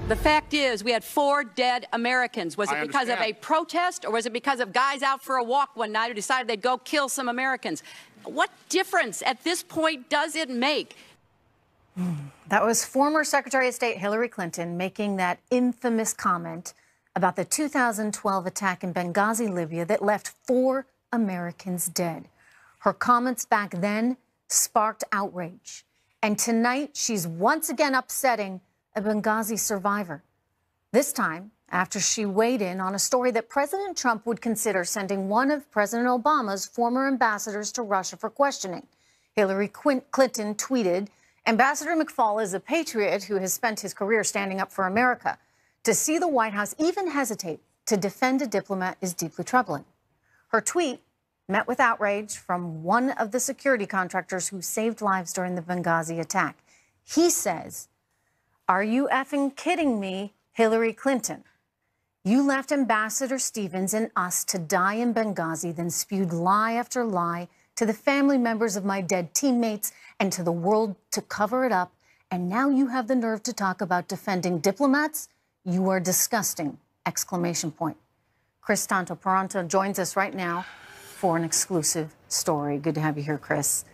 The fact is, we had 4 dead Americans. Was it because of a protest, or was it because of guys out for a walk one night who decided they'd go kill some Americans? What difference at this point does it make? That was former Secretary of State Hillary Clinton making that infamous comment about the 2012 attack in Benghazi, Libya, that left 4 Americans dead. Her comments back then sparked outrage. And tonight, she's once again upsetting a Benghazi survivor. This time, after she weighed in on a story that President Trump would consider sending one of President Obama's former ambassadors to Russia for questioning. Hillary Clinton tweeted, "Ambassador McFaul is a patriot who has spent his career standing up for America. To see the White House even hesitate to defend a diplomat is deeply troubling." Her tweet met with outrage from one of the security contractors who saved lives during the Benghazi attack. He says, "Are you effing kidding me, Hillary Clinton? You left Ambassador Stevens and us to die in Benghazi, then spewed lie after lie to the family members of my dead teammates and to the world to cover it up. And now you have the nerve to talk about defending diplomats? You are disgusting!" Exclamation point. Chris Tanto-Paronto joins us right now for an exclusive story. Good to have you here, Chris.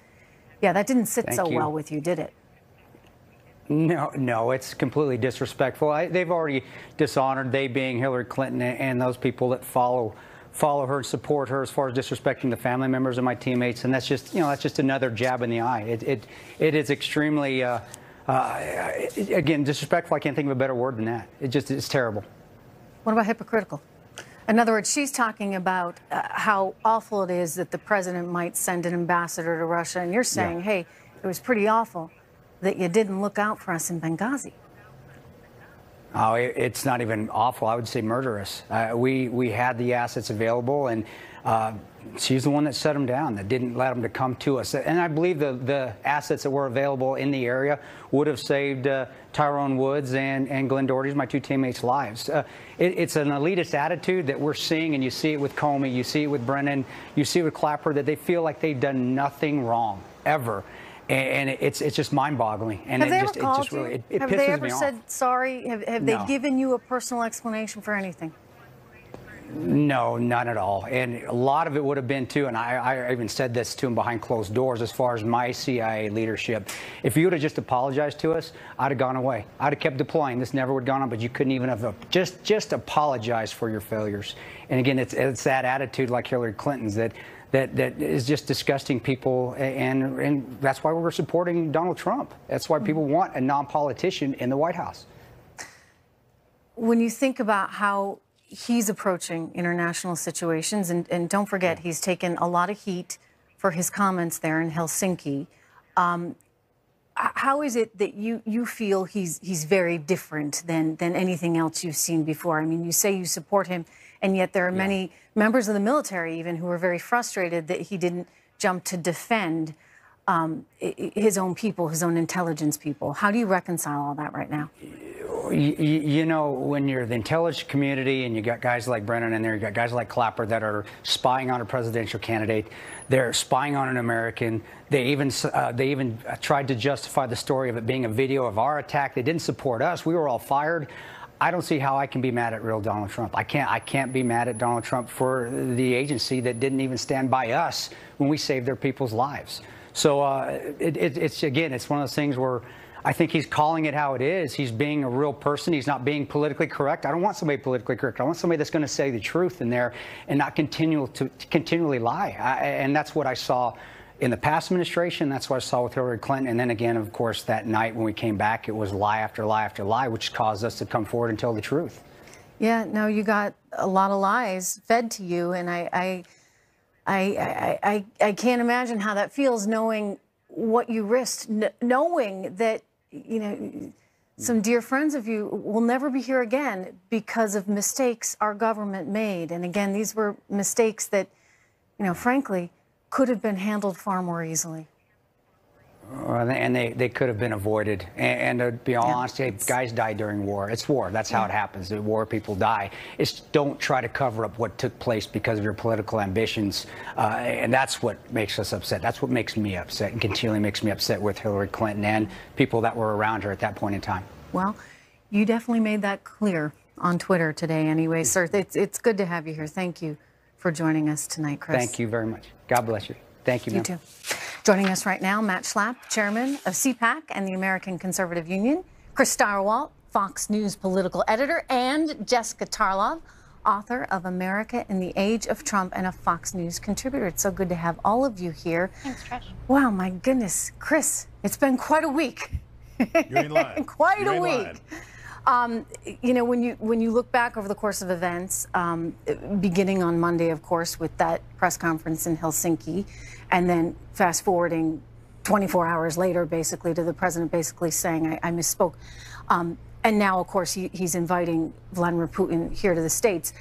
Yeah, that didn't sit so well with you, did it? No, it's completely disrespectful. They've already dishonored, they being Hillary Clinton and those people that follow her and support her, as far as disrespecting the family members of my teammates, and that's just, that's just another jab in the eye. It is extremely, again, disrespectful. I can't think of a better word than that. It's terrible. What about hypocritical? In other words, she's talking about how awful it is that the president might send an ambassador to Russia, and you're saying, hey, it was pretty awful that you didn't look out for us in Benghazi. Oh, it's not even awful. I would say murderous. We had the assets available, and she's the one that set them down, that didn't let them to come to us. And I believe the assets that were available in the area would have saved Tyrone Woods and Glenn Doherty's, my 2 teammates' lives. It's an elitist attitude that we're seeing, and you see it with Comey, you see it with Brennan, you see it with Clapper, that they feel like they've done nothing wrong, ever. And it's just mind-boggling, and it just really pisses me off. Have they ever said sorry? Have they given you a personal explanation for anything? No, none at all. And a lot of it would have been, too, and I even said this to him behind closed doors, as far as my CIA leadership. If you would have just apologized to us, I'd have gone away. I'd have kept deploying. This never would have gone on, but you couldn't even have just apologized for your failures. And again, it's that attitude, like Hillary Clinton's, that is just disgusting people, and that's why we're supporting Donald Trump. That's why people want a non-politician in the White House. When you think about how he's approaching international situations, and don't forget, he's taken a lot of heat for his comments there in Helsinki. How is it that you feel he's very different than anything else you've seen before? I mean, you say you support him, and yet there are many members of the military even who are very frustrated that he didn't jump to defend his own people, his own intelligence people. How do you reconcile all that right now? You know, when you're the intelligence community and you got guys like Brennan in there, you got guys like Clapper that are spying on a presidential candidate, they're spying on an American. They even tried to justify the story of it being a video of our attack. They didn't support us. We were all fired. I don't see how I can be mad at real Donald Trump. I can't be mad at Donald Trump for the agency that didn't even stand by us when we saved their people's lives. So it's one of those things where I think he's calling it how it is. He's being a real person. He's not being politically correct. I don't want somebody politically correct. I want somebody that's going to say the truth in there and not continually lie. And that's what I saw in the past administration. That's what I saw with Hillary Clinton. And then again, of course, that night when we came back, it was lie after lie after lie, which caused us to come forward and tell the truth. Yeah, no, you got a lot of lies fed to you, and I can't imagine how that feels, knowing what you risked, knowing that, you know, some dear friends of you will never be here again because of mistakes our government made. And again, these were mistakes that, you know, frankly, could have been handled far more easily. And they could have been avoided. And to be honest, hey, guys die during war. It's war. That's how it happens. In war, people die. It's don't try to cover up what took place because of your political ambitions. And that's what makes us upset. That's what makes me upset and continually makes me upset with Hillary Clinton and people that were around her at that point in time. Well, You definitely made that clear on Twitter today anyway, sir. It's good to have you here. Thank you for joining us tonight, Chris. Thank you very much. God bless you. Thank you, ma'am. You too. Joining us right now, Matt Schlapp, chairman of CPAC and the American Conservative Union, Chris Stirewalt, Fox News political editor, and Jessica Tarlov, author of America in the Age of Trump and a Fox News contributor. It's so good to have all of you here. Thanks, Trish. Wow, my goodness. Chris, it's been quite a week. You're in line. Quite a week. You know, when you look back over the course of events, beginning on Monday, of course, with that press conference in Helsinki, and then fast forwarding 24 hours later, basically, to the president basically saying, I misspoke. And now, of course, he's inviting Vladimir Putin here to the States.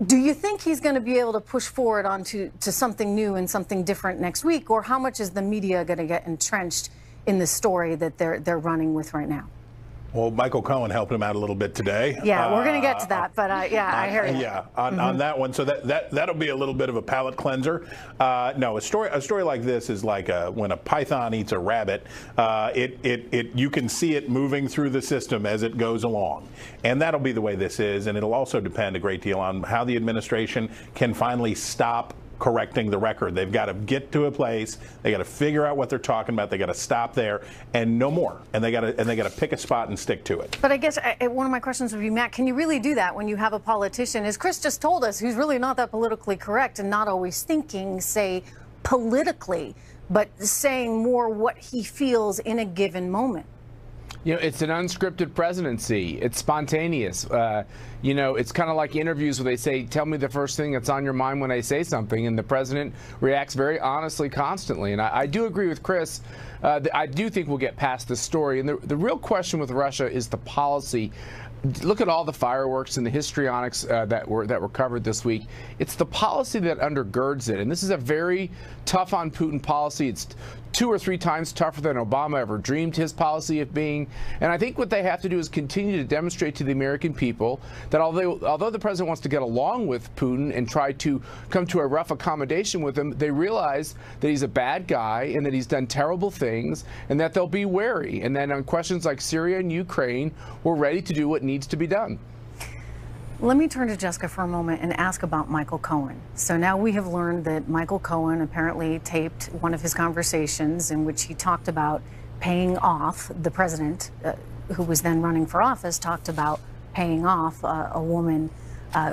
Do you think he's going to be able to push forward onto something new and something different next week? Or how much is the media going to get entrenched in the story that they're running with right now? Well, Michael Cohen helped him out a little bit today. Yeah, we're going to get to that, but yeah, I heard it. Yeah, on that one, so that'll be a little bit of a palate cleanser. No, a story like this is like when a python eats a rabbit. You can see it moving through the system as it goes along, and that'll be the way this is. And it'll also depend a great deal on how the administration can finally stop correcting the record. They've got to get to a place. They got to figure out what they're talking about. They got to stop there and no more. And they got to pick a spot and stick to it. But I guess one of my questions would be, Matt, can you really do that when you have a politician, as Chris just told us, who's really not that politically correct and not always thinking, say, politically, but saying more what he feels in a given moment? You know, it's an unscripted presidency. It's spontaneous. You know, it's kind of like interviews where they say, tell me the first thing that's on your mind when I say something. And the president reacts very honestly constantly. And I do agree with Chris. I do think we'll get past this story. And the real question with Russia is the policy. Look at all the fireworks and the histrionics that were covered this week. It's the policy that undergirds it. And this is a very tough on Putin policy. It's 2 or 3 times tougher than Obama ever dreamed his policy of being. And I think what they have to do is continue to demonstrate to the American people that although the president wants to get along with Putin and try to come to a rough accommodation with him, they realize that he's a bad guy and that he's done terrible things and that they'll be wary. And then on questions like Syria and Ukraine, we're ready to do what needs to be done. Let me turn to Jessica for a moment and ask about Michael Cohen. So now we have learned that Michael Cohen apparently taped one of his conversations in which he talked about paying off the president, who was then running for office, talked about paying off a woman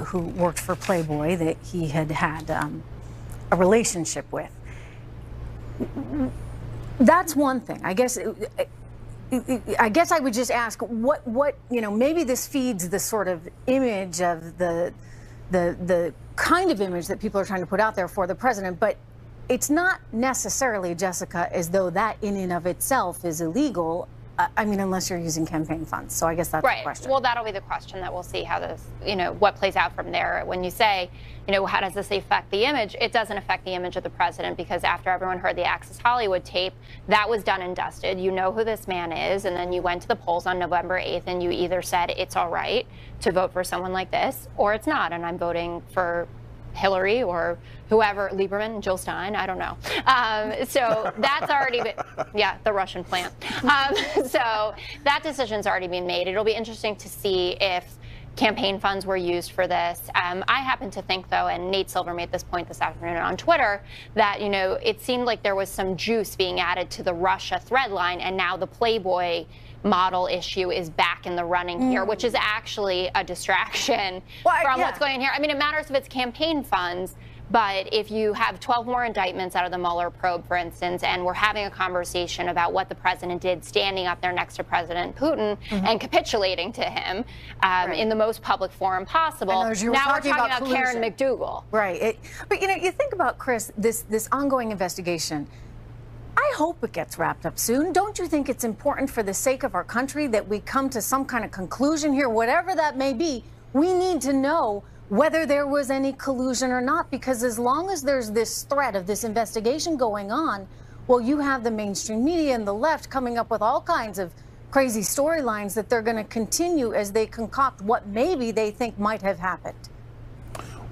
who worked for Playboy that he had a relationship with. That's one thing. I guess I would just ask what you know, maybe this feeds the sort of image of the kind of image that people are trying to put out there for the president, but it's not necessarily, Jessica, as though that in and of itself is illegal. I mean, unless you're using campaign funds. So I guess that's the question. Well, that'll be the question that we'll see how this, you know, what plays out from there. When you say, you know, how does this affect the image? It doesn't affect the image of the president, because after everyone heard the Access Hollywood tape, that was done and dusted. You know who this man is. And then you went to the polls on November 8th and you either said it's all right to vote for someone like this or it's not. And I'm voting for Hillary or whoever, Lieberman, Jill Stein, I don't know. So that's already been, yeah, the Russian plant. So that decision's already been made. It'll be interesting to see if campaign funds were used for this. I happen to think, though, and Nate Silver made this point this afternoon on Twitter, that, you know, it seemed like there was some juice being added to the Russia thread line, and now the Playboy model issue is back in the running here, which is actually a distraction from what's going on here. I mean, it matters if it's campaign funds, but if you have 12 more indictments out of the Mueller probe, for instance, and we're having a conversation about what the president did standing up there next to President Putin and capitulating to him in the most public forum possible, now we're talking about Karen McDougal. Right. But, you know, you think about, Chris, this ongoing investigation. I hope it gets wrapped up soon. Don't you think it's important for the sake of our country that we come to some kind of conclusion here, whatever that may be? We need to know whether there was any collusion or not, because as long as there's this threat of this investigation going on, well, you have the mainstream media and the left coming up with all kinds of crazy storylines that they're going to continue as they concoct what maybe they think might have happened.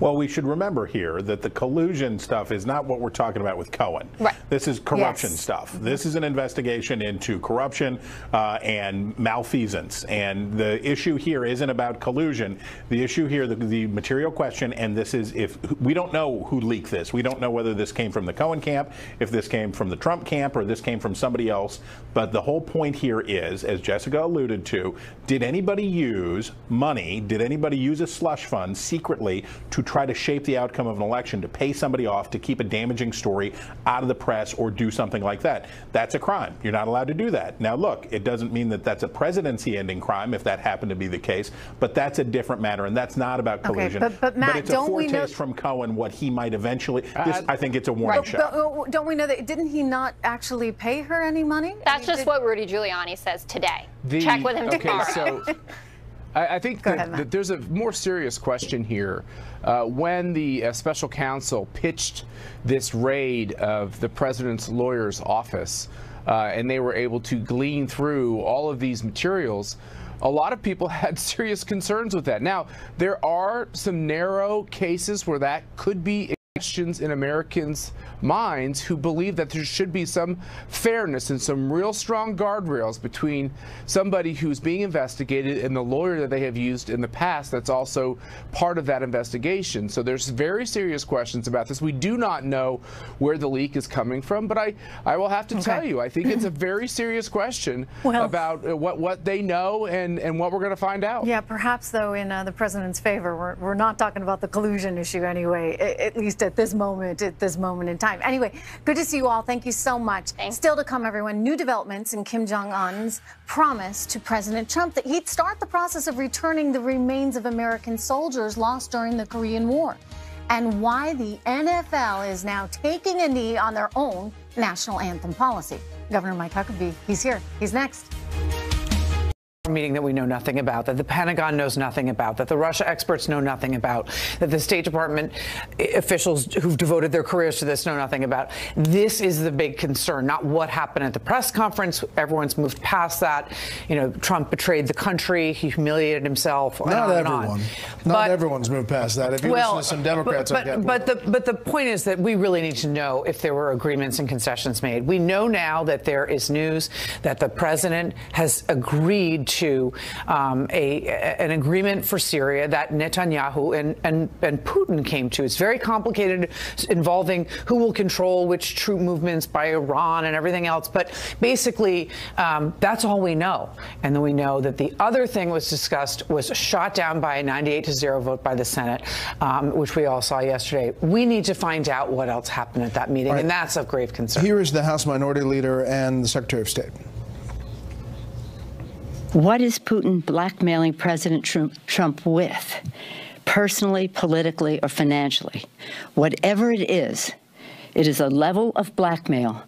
Well, we should remember here that the collusion stuff is not what we're talking about with Cohen. Right. This is corruption stuff. This is an investigation into corruption and malfeasance. And the issue here isn't about collusion. The issue here, the material question, and this is if we don't know who leaked this. We don't know whether this came from the Cohen camp, if this came from the Trump camp, or this came from somebody else. But the whole point here is, as Jessica alluded to, did anybody use money, did anybody use a slush fund secretly to try to shape the outcome of an election, to pay somebody off, to keep a damaging story out of the press or do something like that? That's a crime. You're not allowed to do that. Now, look, it doesn't mean that that's a presidency-ending crime if that happened to be the case, but that's a different matter, and that's not about collusion. Okay, but Matt, it's a foretaste from Cohen what he might eventually. I think it's a warning shot. But don't we know that didn't he not actually pay her any money? That's just what Rudy Giuliani says today. Check with him tomorrow. So I think that there's a more serious question here. When the special counsel pitched this raid of the president's lawyer's office, and they were able to glean through all of these materials, a lot of people had serious concerns with that. Now, there are some narrow cases where that could be questions in Americans' minds who believe that there should be some fairness and some real strong guardrails between somebody who's being investigated and the lawyer that they have used in the past that's also part of that investigation. So there's very serious questions about this. We do not know where the leak is coming from, but I will have to tell you, I think it's a very serious question about what they know and what we're going to find out. Yeah, perhaps, though, in the president's favor, we're not talking about the collusion issue anyway, at least at this moment in time. Anyway, good to see you all. Thank you so much. Thanks. Still to come, everyone, new developments in Kim Jong-un's promise to President Trump that he'd start the process of returning the remains of American soldiers lost during the Korean War, and why the NFL is now taking a knee on their own national anthem policy. Governor Mike Huckabee, he's here. He's next. Meeting that we know nothing about, that the Pentagon knows nothing about, that the Russia experts know nothing about, that the State Department officials who've devoted their careers to this know nothing about. This is the big concern, not what happened at the press conference. Everyone's moved past that. You know, Trump betrayed the country. He humiliated himself. Not everyone. Not everyone's moved past that. If you listen to some Democrats, but the point is that we really need to know if there were agreements and concessions made. We know now that there is news that the president has agreed to an agreement for Syria that Netanyahu and Putin came to. It's very complicated, involving who will control which troop movements by Iran and everything else. But basically, that's all we know. And then we know that the other thing was discussed was shot down by a 98-0 vote by the Senate, which we all saw yesterday. We need to find out what else happened at that meeting, and that's of grave concern. Here is the House Minority Leader and the Secretary of State. What is Putin blackmailing President Trump with, personally, politically, or financially? Whatever it is a level of blackmail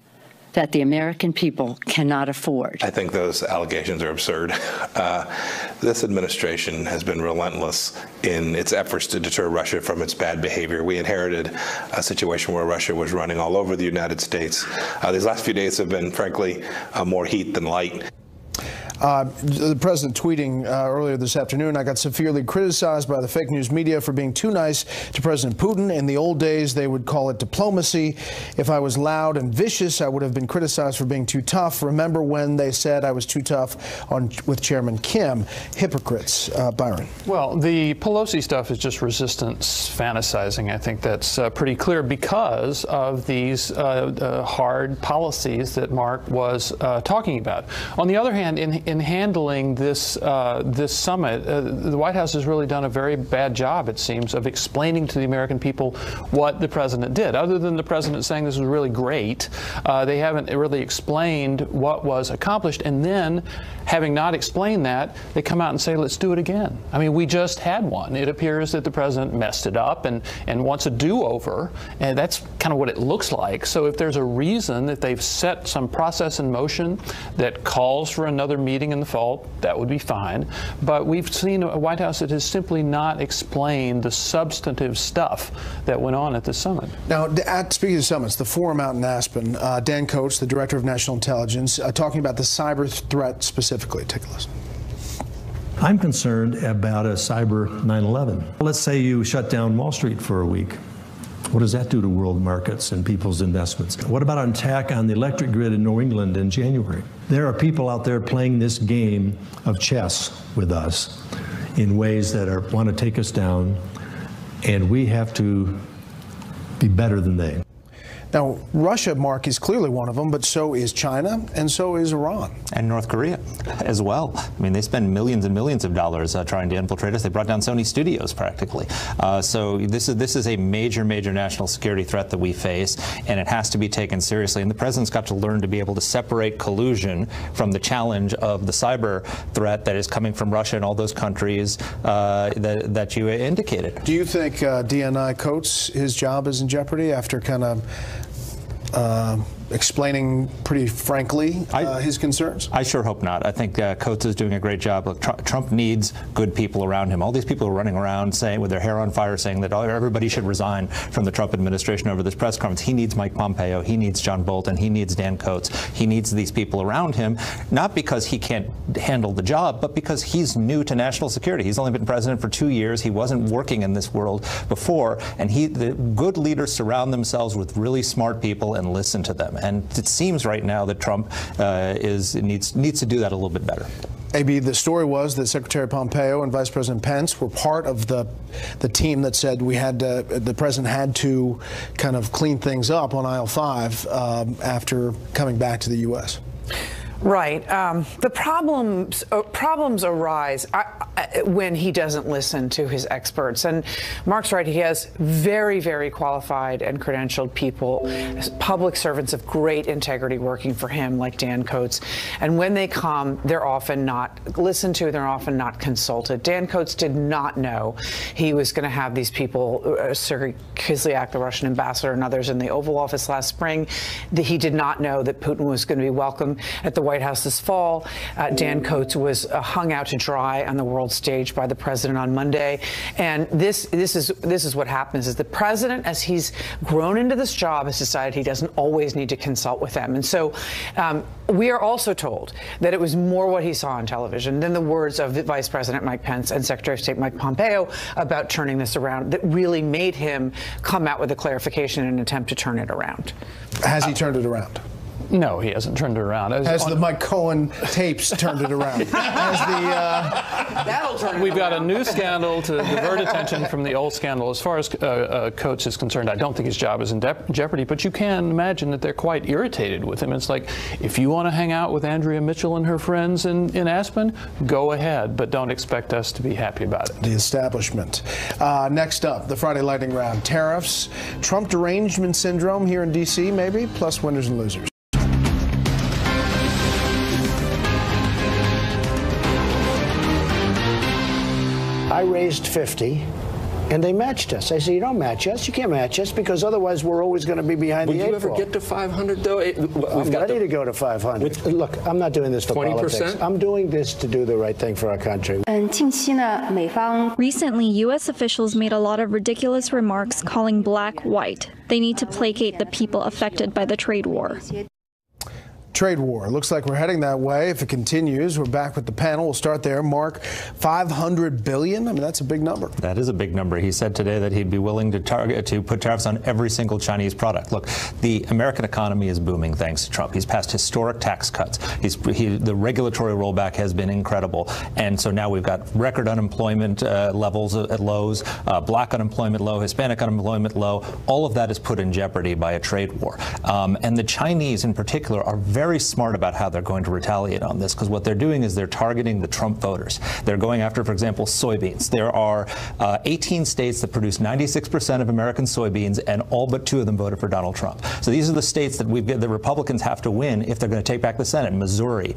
that the American people cannot afford. I think those allegations are absurd. This administration has been relentless in its efforts to deter Russia from its bad behavior. We inherited a situation where Russia was running all over the United States. These last few days have been, frankly, more heat than light. The president tweeting earlier this afternoon, I got severely criticized by the fake news media for being too nice to President Putin. In the old days, they would call it diplomacy. If I was loud and vicious, I would have been criticized for being too tough. Remember when they said I was too tough with Chairman Kim? Hypocrites. Byron. Well, the Pelosi stuff is just resistance fantasizing. I think that's pretty clear because of these hard policies that Mark was talking about. On the other hand, in handling this this summit, the White House has really done a very bad job, it seems, of explaining to the American people what the president did. Other than the president saying this was really great, they haven't really explained what was accomplished. And then, having not explained that, they come out and say, let's do it again. I mean, we just had one. It appears that the president messed it up and wants a do-over, and that's kind of what it looks like. So if there's a reason that they've set some process in motion that calls for another meeting in the fall, that would be fine. But we've seen a White House that has simply not explained the substantive stuff that went on at the summit. Now, speaking of summits, the forum out in Aspen, Dan Coates, the Director of National Intelligence, talking about the cyber threat specifically. Take a listen. I'm concerned about a cyber 9/11. Let's say you shut down Wall Street for a week. What does that do to world markets and people's investments? What about an attack on the electric grid in New England in January? There are people out there playing this game of chess with us in ways that want to take us down, and we have to be better than they. Now, Russia, Mark, is clearly one of them, but so is China, and so is Iran. And North Korea as well. I mean, they spend millions and millions of dollars trying to infiltrate us. They brought down Sony Studios practically. So this is a major, major national security threat that we face, and it has to be taken seriously. And the president's got to learn to be able to separate collusion from the challenge of the cyber threat that is coming from Russia and all those countries that you indicated. Do you think DNI Coates, his job is in jeopardy after kind of explaining pretty frankly his concerns? I sure hope not. I think Coates is doing a great job. Look, Trump needs good people around him. All these people are running around saying, with their hair on fire, saying that everybody should resign from the Trump administration over this press conference. He needs Mike Pompeo. He needs John Bolton. He needs Dan Coates. He needs these people around him, not because he can't handle the job, but because he's new to national security. He's only been president for 2 years. He wasn't working in this world before, and the good leaders surround themselves with really smart people and listen to them. And it seems right now that Trump needs to do that a little bit better. AB, the story was that Secretary Pompeo and Vice President Pence were part of the team that said the president had to kind of clean things up on aisle 5 after coming back to the U.S. Right. The problems arise when he doesn't listen to his experts. And Mark's right. He has very, very qualified and credentialed people, public servants of great integrity working for him, like Dan Coates. And when they come, they're often not listened to. They're often not consulted. Dan Coates did not know he was going to have these people, Sergei Kislyak, the Russian ambassador, and others in the Oval Office last spring. He did not know that Putin was going to be welcome at the White House this fall. Dan Coates was hung out to dry on the world stage by the president on Monday. And this is what happens, is the president, as he's grown into this job, has decided he doesn't always need to consult with them. And so we are also told that it was more what he saw on television than the words of Vice President Mike Pence and Secretary of State Mike Pompeo about turning this around that really made him come out with a clarification in an attempt to turn it around. Has he turned it around? No, he hasn't turned it around. Has the Mike Cohen tapes turned it around? That'll turn it We've got a new scandal to divert attention from the old scandal. As far as Coates is concerned, I don't think his job is in jeopardy, but you can imagine that they're quite irritated with him. It's like, if you want to hang out with Andrea Mitchell and her friends in Aspen, go ahead, but don't expect us to be happy about it. The establishment. Next up, the Friday lightning round. Tariffs, Trump derangement syndrome here in D.C., maybe, plus winners and losers. I raised 50, and they matched us. I said, you don't match us. You can't match us, because otherwise we're always going to be behind the eight ball. Would you ever get to 500, though? I'm ready to go to 500. Look, I'm not doing this for 20%? politics. I'm doing this to do the right thing for our country. Recently, U.S. officials made a lot of ridiculous remarks calling black white. They need to placate the people affected by the trade war. Trade war. Looks like we're heading that way. If it continues, we're back with the panel. We'll start there. Mark, $500 billion? I mean, that's a big number. That is a big number. He said today that he'd be willing to put tariffs on every single Chinese product. Look, the American economy is booming thanks to Trump. He's passed historic tax cuts. The regulatory rollback has been incredible. And so now we've got record unemployment levels at lows, black unemployment low, Hispanic unemployment low. All of that is put in jeopardy by a trade war. And the Chinese in particular are very smart about how they're going to retaliate on this, because what they're doing is they're targeting the Trump voters. They're going after, for example, soybeans. There are 18 states that produce 96% of American soybeans, and all but 2 of them voted for Donald Trump. So these are the states that the Republicans have to win if they're going to take back the Senate. Missouri,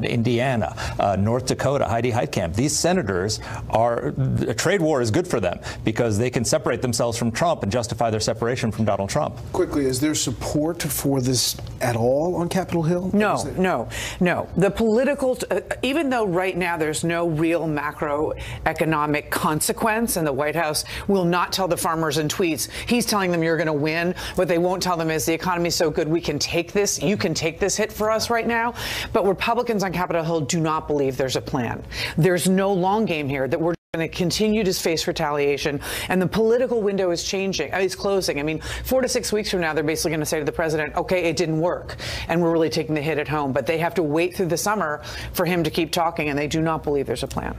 Indiana, North Dakota, Heidi Heitkamp. These senators a trade war is good for them because they can separate themselves from Trump and justify their separation from Donald Trump. Quickly, is there support for this at all on Capitol Hill? No. The political, even though right now there's no real macroeconomic consequence, and the White House will not tell the farmers in tweets, he's telling them you're going to win. What they won't tell them is the economy's so good we can take this. You can take this hit for us right now. But Republicans on Capitol Hill do not believe there's a plan. There's no long game here, that we're going to continue to face retaliation, and the political window is changing. It's closing. I mean, 4 to 6 weeks from now, they're basically going to say to the president, okay, it didn't work, and we're really taking the hit at home. But they have to wait through the summer for him to keep talking, and they do not believe there's a plan.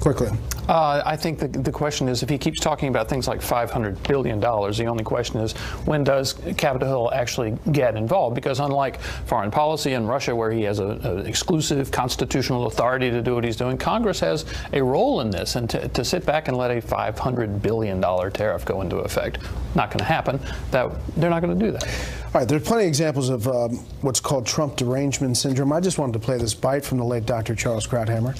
Quickly. I think the question is, if he keeps talking about things like $500 billion, the only question is, when does Capitol Hill actually get involved? Because unlike foreign policy in Russia, where he has an exclusive constitutional authority to do what he's doing, Congress has a role in this. And to sit back and let a $500 billion tariff go into effect, not going to happen. They're not going to do that. All right, there's plenty of examples of what's called Trump derangement syndrome. I just wanted to play this bite from the late Dr. Charles Krauthammer.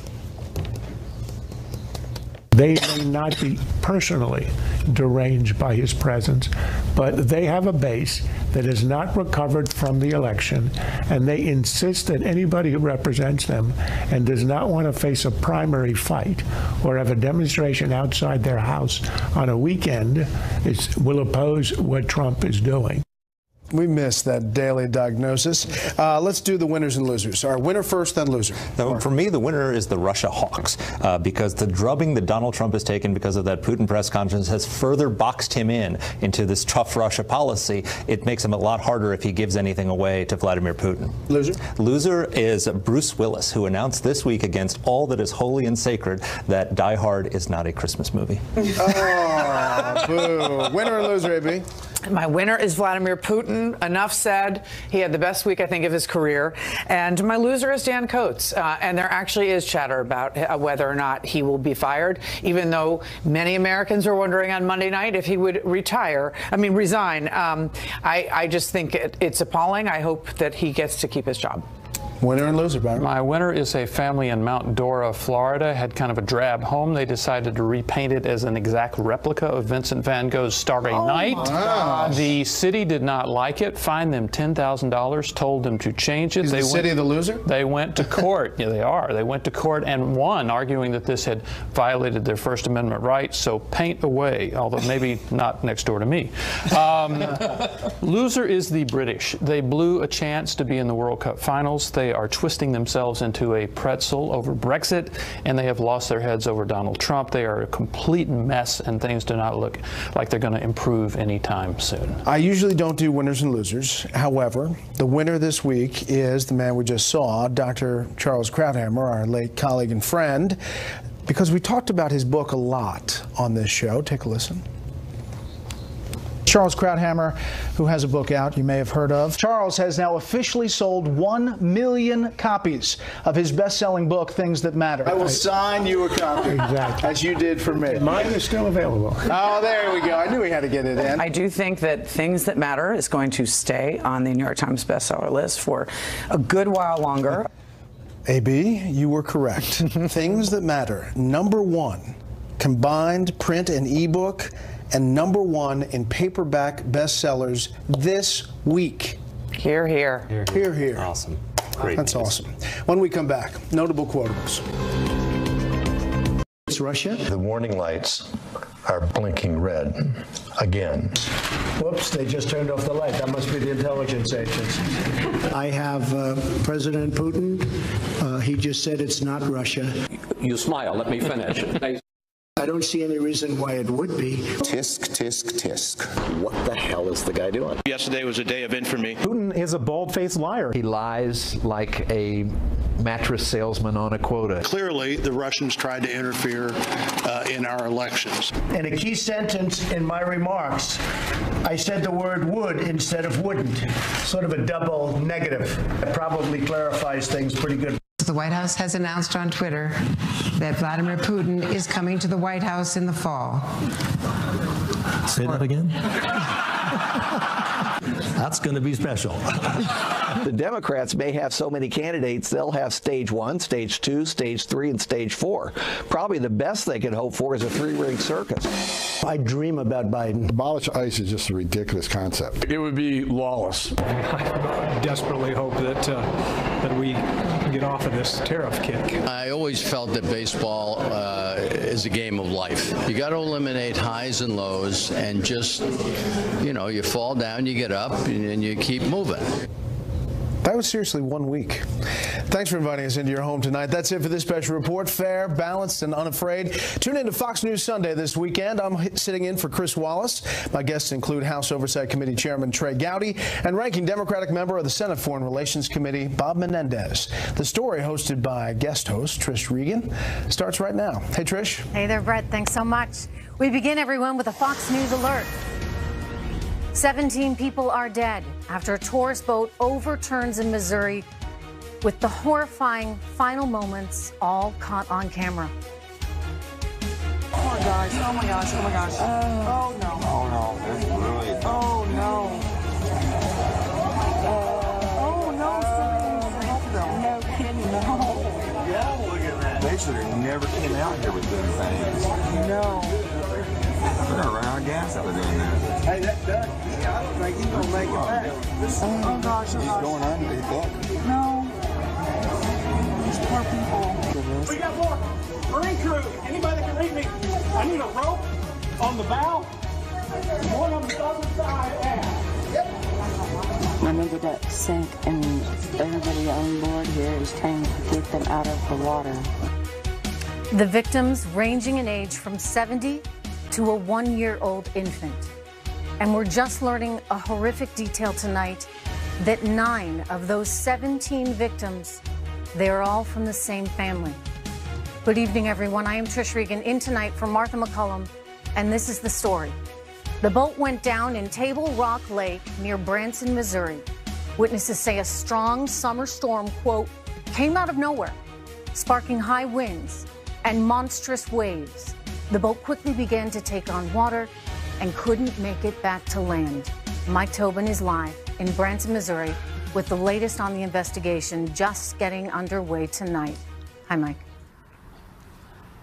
They may not be personally deranged by his presence, but they have a base that has not recovered from the election, and they insist that anybody who represents them and does not want to face a primary fight or have a demonstration outside their house on a weekend will oppose what Trump is doing. We missed that daily diagnosis. Let's do the winners and losers. Our winner first, then loser. No, for me, the winner is the Russia hawks, because the drubbing that Donald Trump has taken because of that Putin press conference has further boxed him into this tough Russia policy. It makes him a lot harder if he gives anything away to Vladimir Putin. Loser? Loser is Bruce Willis, who announced this week against all that is holy and sacred that Die Hard is not a Christmas movie. Oh, boo. Winner and loser, AB? My winner is Vladimir Putin. Enough said. He had the best week, I think, of his career. And my loser is Dan Coates. And there actually is chatter about whether or not he will be fired, even though many Americans were wondering on Monday night if he would resign. I just think it's appalling. I hope that he gets to keep his job. Winner and loser, Byron. My winner is a family in Mount Dora, Florida. Had kind of a drab home. They decided to repaint it as an exact replica of Vincent van Gogh's Starry Night. Gosh. The city did not like it, fined them $10,000, told them to change it. Is the city the loser? They went to court. Yeah, they are. They went to court and won, arguing that this had violated their First Amendment rights. So paint away, although maybe not next door to me. Loser is the British. They blew a chance to be in the World Cup finals. They are twisting themselves into a pretzel over Brexit, and they have lost their heads over Donald Trump. They are a complete mess, and things do not look like they're going to improve anytime soon. I usually don't do winners and losers. However, the winner this week is the man we just saw, Dr. Charles Krauthammer, our late colleague and friend, because we talked about his book a lot on this show. Take a listen. Charles Krauthammer, who has a book out you may have heard of. Charles has now officially sold 1 million copies of his best-selling book, Things That Matter. I will sign you a copy. Exactly. As you did for me. Mine is still available. Oh, there we go. I knew we had to get it in. I do think that Things That Matter is going to stay on the New York Times bestseller list for a good while longer. AB, you were correct. Things That Matter, #1, combined print and ebook, and #1 in paperback bestsellers this week. Hear, hear. Hear, hear. Awesome. Great. That's awesome. When we come back, notable quotables. It's Russia. The warning lights are blinking red again. Whoops, they just turned off the light. That must be the intelligence agencies. I have President Putin. He just said it's not Russia. You smile. Let me finish. I don't see any reason why it would be. Tisk, tisk, tisk. What the hell is the guy doing? Yesterday was a day of infamy. Putin is a bald-faced liar. He lies like a mattress salesman on a quota. Clearly, the Russians tried to interfere in our elections. In a key sentence in my remarks, I said the word would instead of wouldn't. Sort of a double negative. It probably clarifies things pretty good. The White House has announced on Twitter that Vladimir Putin is coming to the White House in the fall. Say that again? That's going to be special. The Democrats may have so many candidates, they'll have stage 1, stage 2, stage 3, and stage 4. Probably the best they can hope for is a 3-ring circus. I dream about Biden. Abolish ICE is just a ridiculous concept. It would be lawless. I desperately hope that we get off of this tariff kick. I always felt that baseball is a game of life. You got to eliminate highs and lows and just, you know, you fall down, you get up, and you keep moving. That was seriously 1 week. Thanks for inviting us into your home tonight. That's it for this special report. Fair, balanced, and unafraid. Tune in to Fox News Sunday this weekend. I'm sitting in for Chris Wallace. My guests include House Oversight Committee Chairman Trey Gowdy and Ranking Democratic Member of the Senate Foreign Relations Committee, Bob Menendez. The story, hosted by guest host Trish Regan, starts right now. Hey, Trish. Hey there, Brett. Thanks so much. We begin, everyone, with a Fox News alert. 17 people are dead after a tourist boat overturns in Missouri, with the horrifying final moments all caught on camera. Oh my gosh, oh my gosh, oh my gosh. Oh no. Oh no, this is really... Oh no. Oh no, somebody needs to help them. No kidding, no. Yeah, look at that. They should have never came out here with them things. No. They're gonna run out of gas out there doing that. Hey, that duck, I don't think he's gonna make it back. Oh gosh, he's going under, he's up. No. These poor people. We got more marine crew. Anybody that can read me? I need a rope on the bow, one on the other side. Remember that sank, and everybody on board here is trying to get them out of the water. The victims ranging in age from 70 to a 1-year-old infant. And we're just learning a horrific detail tonight that 9 of those 17 victims, they're all from the same family. Good evening, everyone. I am Trish Regan, in tonight for Martha McCullum, and this is the story. The boat went down in Table Rock Lake near Branson, Missouri. Witnesses say a strong summer storm, quote, came out of nowhere, sparking high winds and monstrous waves. The boat quickly began to take on water and couldn't make it back to land. Mike Tobin is live in Branson, Missouri, with the latest on the investigation just getting underway tonight. Hi, Mike.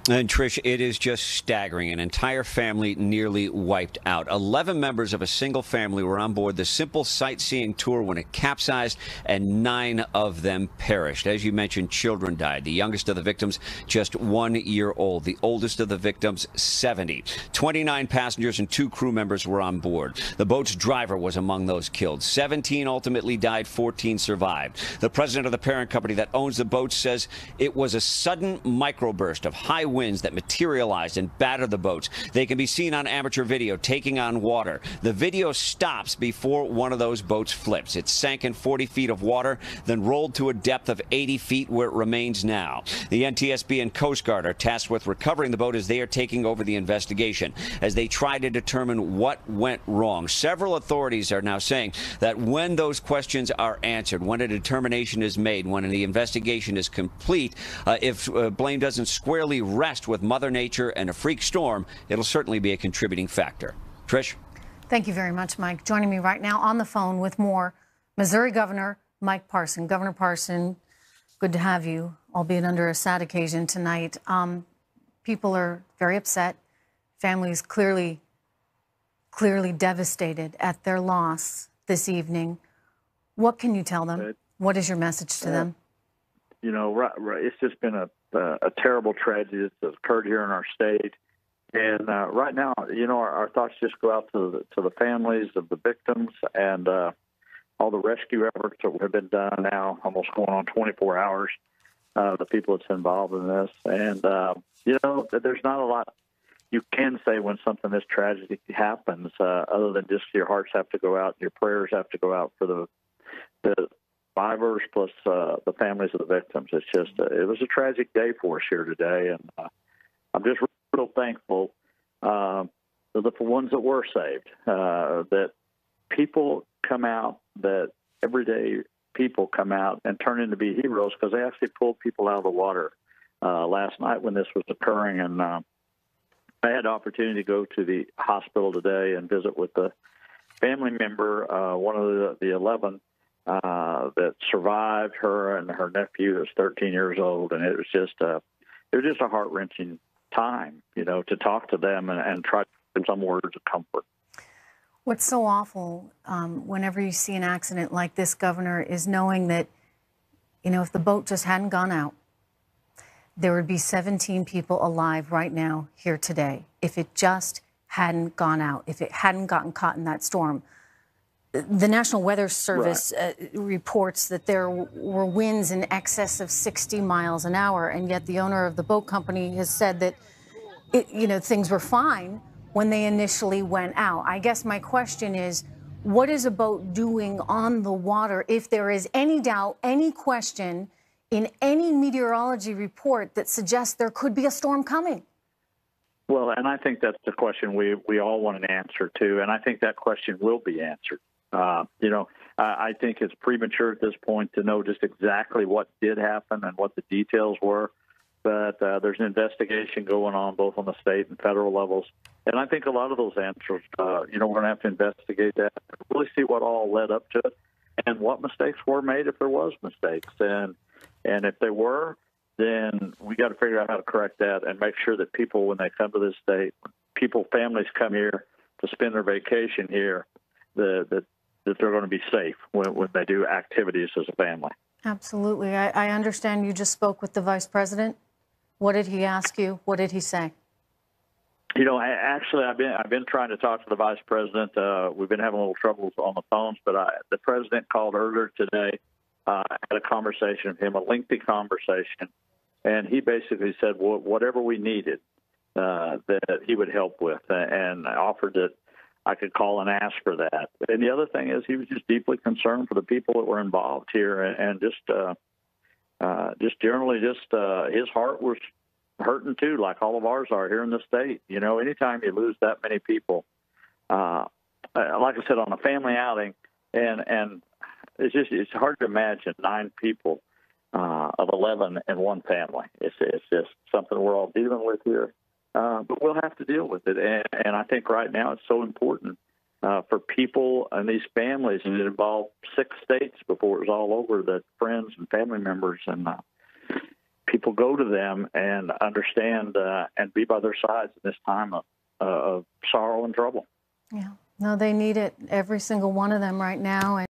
And Trish, it is just staggering. An entire family nearly wiped out. 11 members of a single family were on board the simple sightseeing tour when it capsized, and 9 of them perished. As you mentioned, children died. The youngest of the victims, just 1 year old. The oldest of the victims, 70. 29 passengers and 2 crew members were on board. The boat's driver was among those killed. 17 ultimately died, 14 survived. The president of the parent company that owns the boat says it was a sudden microburst of high winds that materialized and battered the boats. They can be seen on amateur video taking on water. The video stops before one of those boats flips. It sank in 40 feet of water, then rolled to a depth of 80 feet where it remains now. The NTSB and Coast Guard are tasked with recovering the boat as they are taking over the investigation, as they try to determine what went wrong. Several authorities are now saying that when those questions are answered, when a determination is made, when the investigation is complete, if blame doesn't squarely rest with Mother Nature and a freak storm, it'll certainly be a contributing factor. Trish? Thank you very much, Mike. Joining me right now on the phone with more, Missouri Governor Mike Parson. Governor Parson, good to have you, albeit under a sad occasion tonight. People are very upset. Families clearly devastated at their loss this evening. What can you tell them? What is your message to them? You know, it's just been a terrible tragedy that's occurred here in our state. And right now, you know, our thoughts just go out to the families of the victims and all the rescue efforts that have been done now, almost going on 24 hours, the people that's involved in this. And, you know, there's not a lot you can say when something this tragedy happens, other than just your hearts have to go out, your prayers have to go out for the survivors plus the families of the victims. It's just, it was a tragic day for us here today, and I'm just real thankful for the ones that were saved, that people come out, that everyday people come out and turn in to be heroes, because they actually pulled people out of the water last night when this was occurring. And I had the opportunity to go to the hospital today and visit with the family member, one of the 11 that survived, her and her nephew is 13 years old, and it was just a heart-wrenching time, to talk to them and try to give some words of comfort. What's so awful whenever you see an accident like this, Governor, is knowing that, if the boat just hadn't gone out, there would be 17 people alive right now here today if it just hadn't gone out, if it hadn't gotten caught in that storm. The National Weather Service reports that there were winds in excess of 60 miles an hour, and yet the owner of the boat company has said that, things were fine when they initially went out. I guess my question is, what is a boat doing on the water if there is any doubt, any question in any meteorology report that suggests there could be a storm coming? Well, and I think that's the question we all want an answer to, and I think that question will be answered. I think it's premature at this point to know just exactly what did happen and what the details were, but there's an investigation going on both on the state and federal levels, and I think a lot of those answers, we're going to have to investigate that, really see what all led up to it, and what mistakes were made if there was mistakes, and if there were, then we got to figure out how to correct that and make sure that people, when they come to this state, families come here to spend their vacation here, that they're going to be safe when they do activities as a family. Absolutely. I understand you just spoke with the Vice President. What did he ask you? What did he say? Actually, I've been trying to talk to the Vice President. We've been having a little trouble on the phones, but the President called earlier today. Had a conversation with him, a lengthy conversation, and he basically said whatever we needed that he would help with, and offered that I could call and ask for that. And the other thing is he was just deeply concerned for the people that were involved here, and just generally his heart was hurting too, like all of ours are here in the state. Anytime you lose that many people, like I said, on a family outing, and it's hard to imagine 9 people of 11 in one family. It's just something we're all dealing with here. But we'll have to deal with it. And I think right now it's so important for people and these families, and it involved 6 states before it was all over, that friends and family members and people go to them and understand and be by their sides in this time of sorrow and trouble. Yeah. No, they need it, every single one of them right now.